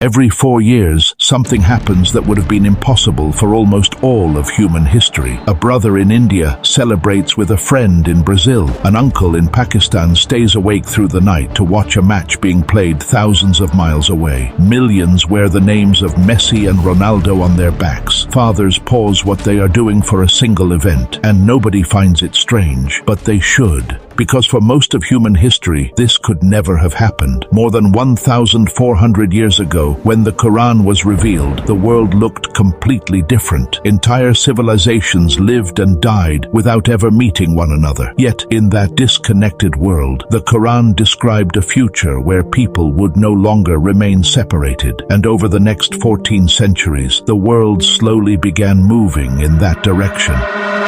Every 4 years, something happens that would have been impossible for almost all of human history. A brother in India celebrates with a friend in Brazil. An uncle in Pakistan stays awake through the night to watch a match being played thousands of miles away. Millions wear the names of Messi and Ronaldo on their backs. Fathers pause what they are doing for a single event, and nobody finds it strange, but they should. Because for most of human history, this could never have happened. More than 1,400 years ago, when the Quran was revealed, the world looked completely different. Entire civilizations lived and died without ever meeting one another. Yet, in that disconnected world, the Quran described a future where people would no longer remain separated. And over the next 14 centuries, the world slowly began moving in that direction.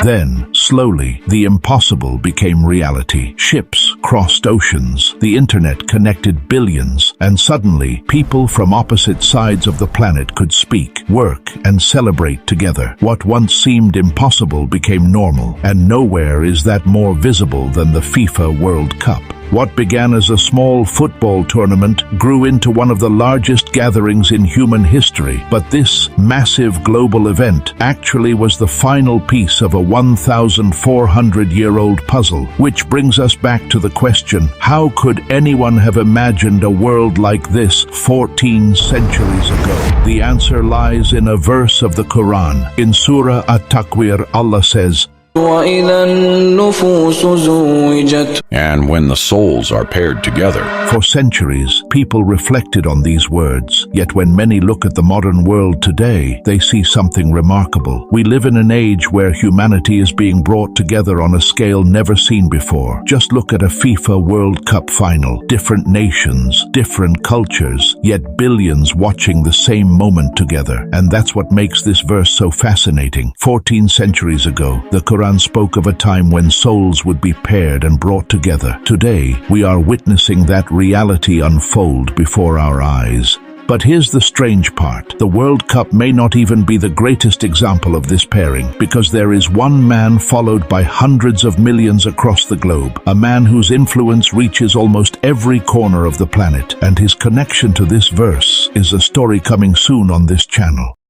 Then, slowly, the impossible became reality. Ships crossed oceans, the internet connected billions, and suddenly, people from opposite sides of the planet could speak, work, and celebrate together. What once seemed impossible became normal, and nowhere is that more visible than the FIFA World Cup. What began as a small football tournament grew into one of the largest gatherings in human history. But this massive global event actually was the final piece of a 1,400-year-old puzzle, which brings us back to the question, how could anyone have imagined a world like this 14 centuries ago? The answer lies in a verse of the Quran. In Surah At-Takwir, Allah says, and when the souls are paired together. For centuries, people reflected on these words. Yet when many look at the modern world today, they see something remarkable. We live in an age where humanity is being brought together on a scale never seen before. Just look at a FIFA World Cup final. Different nations, different cultures, yet billions watching the same moment together. And that's what makes this verse so fascinating. 14 centuries ago, the Quran spoke of a time when souls would be paired and brought together. Today, we are witnessing that reality unfold before our eyes. But here's the strange part. The World Cup may not even be the greatest example of this pairing, because there is one man followed by hundreds of millions across the globe, a man whose influence reaches almost every corner of the planet, and his connection to this verse is a story coming soon on this channel.